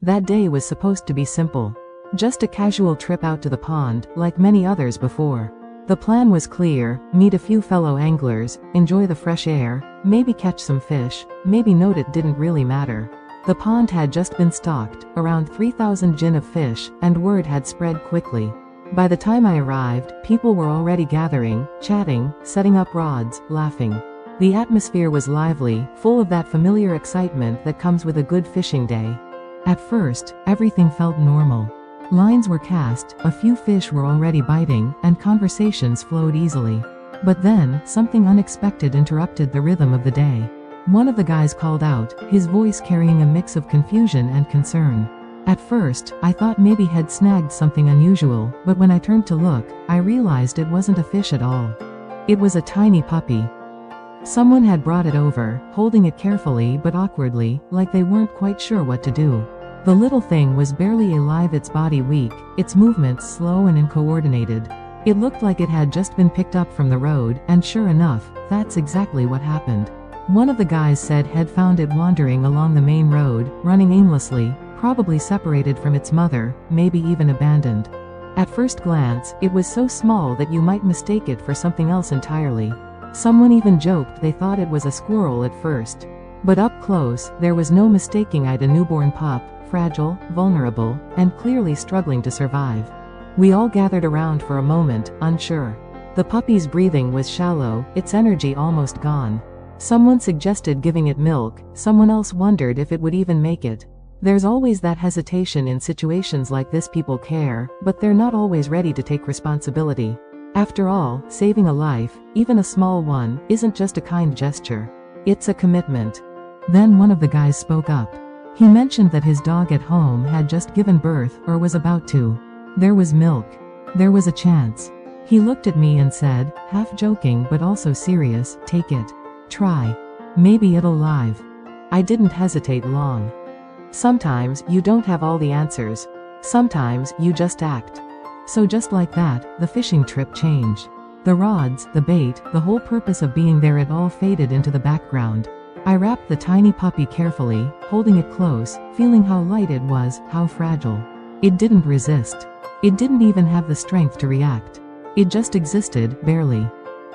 That day was supposed to be simple. Just a casual trip out to the pond, like many others before. The plan was clear: meet a few fellow anglers, enjoy the fresh air, maybe catch some fish, maybe note it didn't really matter. The pond had just been stocked, around 3,000 jin of fish, and word had spread quickly. By the time I arrived, people were already gathering, chatting, setting up rods, laughing. The atmosphere was lively, full of that familiar excitement that comes with a good fishing day. At first, everything felt normal. Lines were cast, a few fish were already biting, and conversations flowed easily. But then, something unexpected interrupted the rhythm of the day. One of the guys called out, his voice carrying a mix of confusion and concern. At first, I thought maybe he'd snagged something unusual, but when I turned to look, I realized it wasn't a fish at all. It was a tiny puppy. Someone had brought it over, holding it carefully but awkwardly, like they weren't quite sure what to do. The little thing was barely alive, its body weak, its movements slow and uncoordinated. It looked like it had just been picked up from the road, and sure enough, that's exactly what happened. One of the guys said he'd found it wandering along the main road, running aimlessly, probably separated from its mother, maybe even abandoned. At first glance, it was so small that you might mistake it for something else entirely. Someone even joked they thought it was a squirrel at first. But up close, there was no mistaking it a newborn pup, fragile, vulnerable, and clearly struggling to survive. We all gathered around for a moment, unsure. The puppy's breathing was shallow, its energy almost gone. Someone suggested giving it milk, someone else wondered if it would even make it. There's always that hesitation in situations like this. People care, but they're not always ready to take responsibility. After all, saving a life, even a small one, isn't just a kind gesture. It's a commitment. Then one of the guys spoke up. He mentioned that his dog at home had just given birth, or was about to. There was milk. There was a chance. He looked at me and said, half joking but also serious, take it. Try. Maybe it'll live. I didn't hesitate long. Sometimes, you don't have all the answers. Sometimes, you just act. So just like that, the fishing trip changed. The rods, the bait, the whole purpose of being there, it all faded into the background. I wrapped the tiny puppy carefully, holding it close, feeling how light it was, how fragile. It didn't resist. It didn't even have the strength to react. It just existed, barely.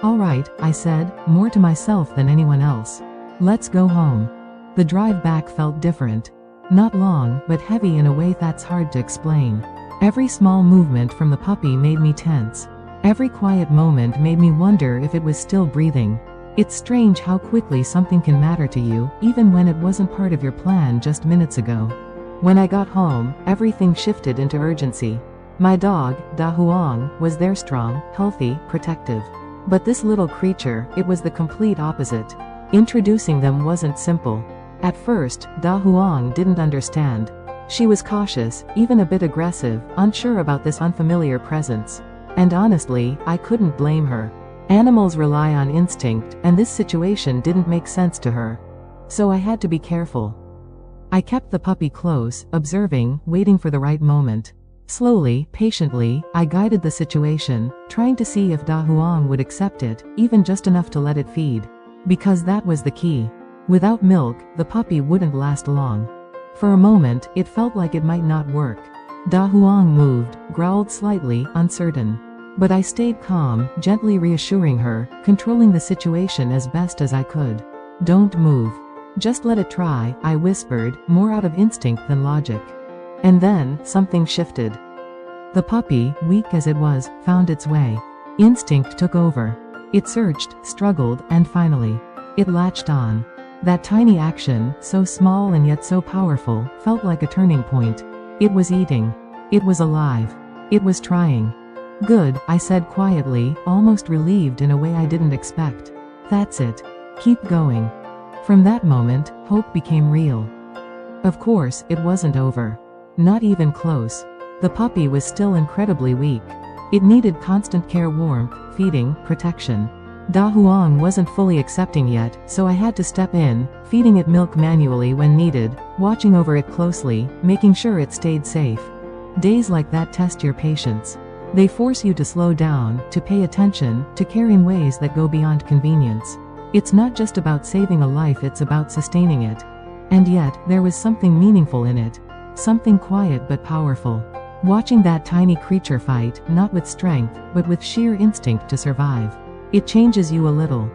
All right, I said, more to myself than anyone else. Let's go home. The drive back felt different. Not long, but heavy in a way that's hard to explain. Every small movement from the puppy made me tense. Every quiet moment made me wonder if it was still breathing. It's strange how quickly something can matter to you, even when it wasn't part of your plan just minutes ago. When I got home, everything shifted into urgency. My dog, Da Huang, was there, strong, healthy, protective. But this little creature, it was the complete opposite. Introducing them wasn't simple. At first, Da Huang didn't understand. She was cautious, even a bit aggressive, unsure about this unfamiliar presence. And honestly, I couldn't blame her. Animals rely on instinct, and this situation didn't make sense to her. So I had to be careful. I kept the puppy close, observing, waiting for the right moment. Slowly, patiently, I guided the situation, trying to see if Da Huang would accept it, even just enough to let it feed. Because that was the key. Without milk, the puppy wouldn't last long. For a moment, it felt like it might not work. Da Huang moved, growled slightly, uncertain. But I stayed calm, gently reassuring her, controlling the situation as best as I could. Don't move. Just let it try, I whispered, more out of instinct than logic. And then, something shifted. The puppy, weak as it was, found its way. Instinct took over. It searched, struggled, and finally, it latched on. That tiny action, so small and yet so powerful, felt like a turning point. It was eating. It was alive. It was trying. Good, I said quietly, almost relieved in a way I didn't expect. That's it. Keep going. From that moment, hope became real. Of course, it wasn't over. Not even close. The puppy was still incredibly weak. It needed constant care, warmth, feeding, protection. Da Huang wasn't fully accepting yet, so I had to step in, feeding it milk manually when needed, watching over it closely, making sure it stayed safe. Days like that test your patience. They force you to slow down, to pay attention, to care in ways that go beyond convenience. It's not just about saving a life, it's about sustaining it. And yet, there was something meaningful in it. Something quiet but powerful. Watching that tiny creature fight, not with strength, but with sheer instinct to survive. It changes you a little.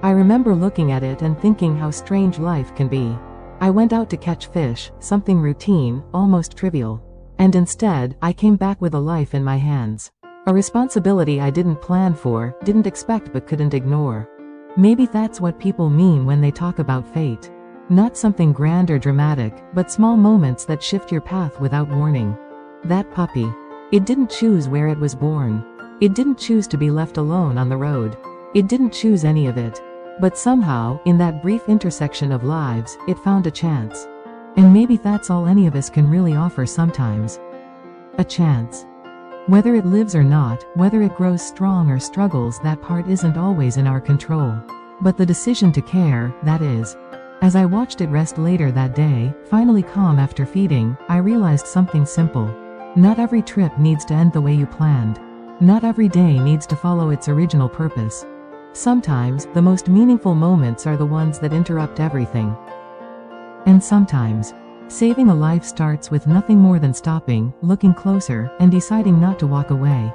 I remember looking at it and thinking how strange life can be. I went out to catch fish, something routine, almost trivial. And instead, I came back with a life in my hands. A responsibility I didn't plan for, didn't expect but couldn't ignore. Maybe that's what people mean when they talk about fate. Not something grand or dramatic, but small moments that shift your path without warning. That puppy. It didn't choose where it was born. It didn't choose to be left alone on the road. It didn't choose any of it. But somehow, in that brief intersection of lives, it found a chance. And maybe that's all any of us can really offer sometimes. A chance. Whether it lives or not, whether it grows strong or struggles, that part isn't always in our control. But the decision to care, that is. As I watched it rest later that day, finally calm after feeding, I realized something simple. Not every trip needs to end the way you planned. Not every day needs to follow its original purpose. Sometimes, the most meaningful moments are the ones that interrupt everything. And sometimes, saving a life starts with nothing more than stopping, looking closer, and deciding not to walk away.